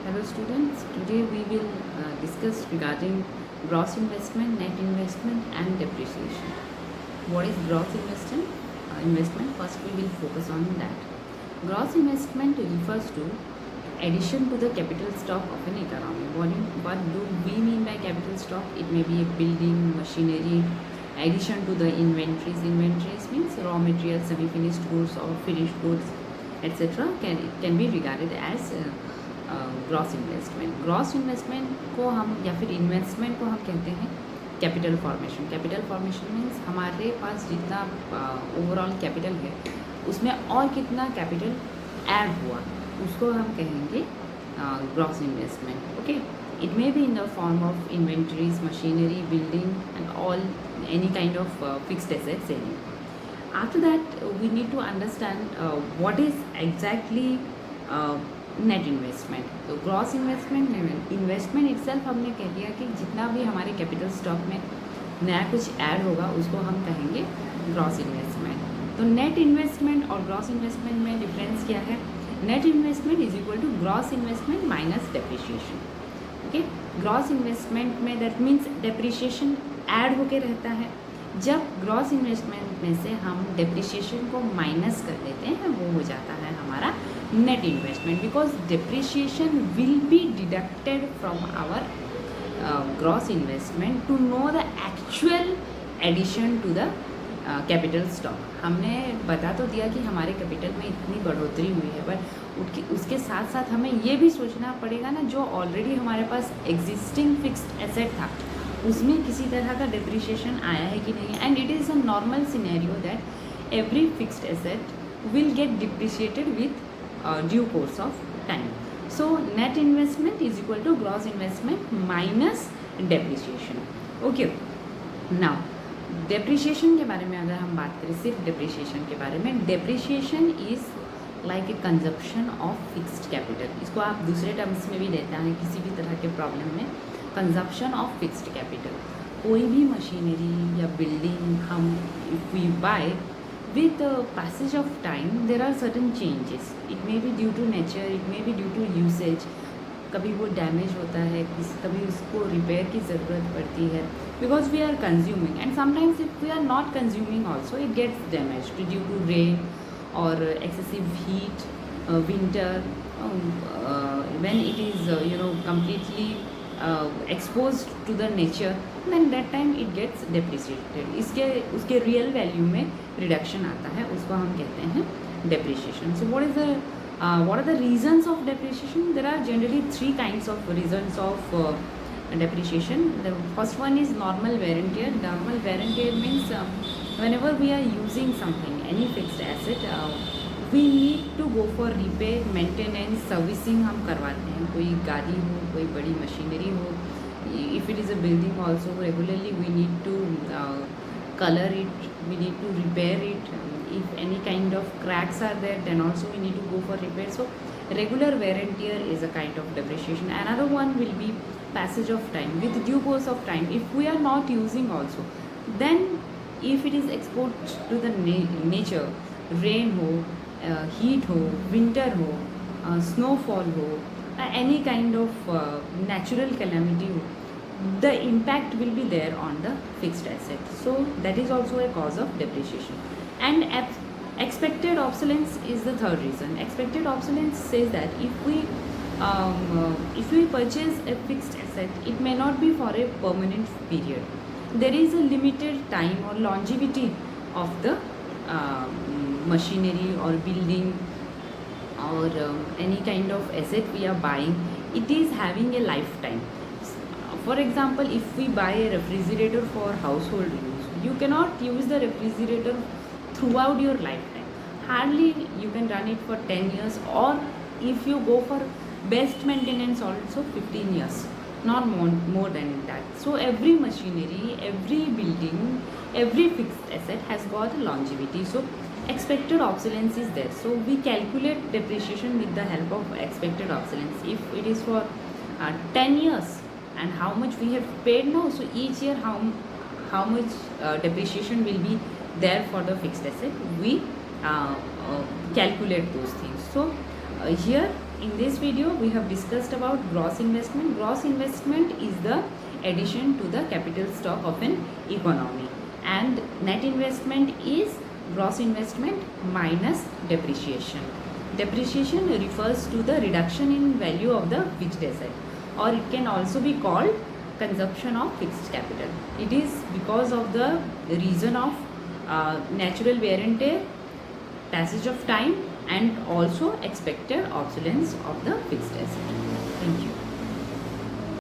Hello students, today we will discuss regarding gross investment, net investment and depreciation. What is gross investment? First we will focus on that. Gross investment refers to addition to the capital stock of an economy. What do we mean by capital stock? It may be a building, machinery, addition to the inventories. Inventories means raw materials, semi-finished goods or finished goods, etc. Can be regarded as gross investment को हम या फिर investment को हम कहते हैं capital formation means हमारे पास जितना ओवरऑल कैपिटल है उसमें और कितना कैपिटल ऐड हुआ उसको हम कहेंगे gross investment. Okay, it may be in the form of inventories, machinery, building and all any kind of fixed assets any. After that we need to understand what is exactly net investment. तो gross investment itself हमने कह दिया कि जितना भी हमारे capital stock में नया कुछ ऐड होगा उसको हम कहेंगे ग्रॉस इन्वेस्टमेंट. तो नेट इन्वेस्टमेंट और ग्रॉस इन्वेस्टमेंट में डिफरेंस क्या है? Net investment is equal to gross investment minus depreciation. Okay, gross investment में दैट मीन्स डेप्रिशिएशन ऐड होके रहता है. जब ग्रॉस इन्वेस्टमेंट में से हम डेप्रिशिएशन को माइनस कर देते हैं वो हो जाता है हमारा net investment, because depreciation will be deducted from our gross investment to know the actual addition to the capital stock. हमने बता तो दिया कि हमारे कैपिटल में इतनी बढ़ोतरी हुई है, पर उसके साथ साथ हमें ये भी सोचना पड़ेगा ना जो ऑलरेडी हमारे पास एग्जिस्टिंग फिक्स्ड एसेट था उसमें किसी तरह का डिप्रिशिएशन आया है कि नहीं. And it is a normal scenario that every fixed asset will get depreciated with due course of time. So net investment is equal to gross investment minus depreciation. Okay, now depreciation के बारे में अगर हम बात करें सिर्फ depreciation के बारे में, depreciation is like a consumption of fixed capital. इसको आप दूसरे टर्म्स में भी देता है किसी भी तरह के प्रॉब्लम में, consumption of fixed capital. कोई भी मशीनरी या बिल्डिंग हम if we buy, with the passage of time there are certain changes. It may be due to nature, it may be due to usage. कभी वो damage होता है, कभी उसको रिपेयर की ज़रूरत पड़ती है because we are consuming, and sometimes if we are not consuming also it gets damaged due to rain or excessive heat, winter, when it is completely exposed to the nature, then that time it gets depreciated. उसके real value में reduction आता है, उसको हम कहते हैं depreciation. So what are the reasons of depreciation? There are generally three kinds of reasons of depreciation. The first one is normal wear and tear. Normal wear and tear means whenever we are using something, any fixed asset, we need to go for repair, maintenance, servicing हम करवाते हैं. कोई गाड़ी हो, कोई बड़ी machinery हो, if it is a building also, regularly we need to color it, we need to repair it. If any kind of cracks are there, then also we need to go for repair. So regular wear and tear is a kind of depreciation. Another one will be passage of time. With due course of time, if we are not using also, then if it is exposed to the nature, rain हो, heat हो, winter हो, snowfall हो, any kind of natural calamity हो, the impact will be there on the fixed asset. So that is also a cause of depreciation. And expected obsolescence is the third reason. Expected obsolescence says that if we purchase a fixed asset, it may not be for a permanent period. There is a limited time or longevity of the machinery or building or any kind of asset we are buying. It is having a lifetime. For example, if we buy a refrigerator for household use, you cannot use the refrigerator throughout your lifetime. Hardly you can run it for 10 years, or if you go for best maintenance also 15 years, not more than that. So every machinery, every building, every fixed asset has got a longevity. So expected obsolescence is there. So we calculate depreciation with the help of expected obsolescence. If it is for 10 years and how much we have paid now, so each year how much depreciation will be there for the fixed asset, we calculate those things. So here In this video, we have discussed about gross investment. Gross investment is the addition to the capital stock of an economy, and net investment is gross investment minus depreciation. Depreciation refers to the reduction in value of the fixed asset, or it can also be called consumption of fixed capital. It is because of the reason of natural wear and tear, passage of time, and also expected obsolescence of the fixed asset. Thank you.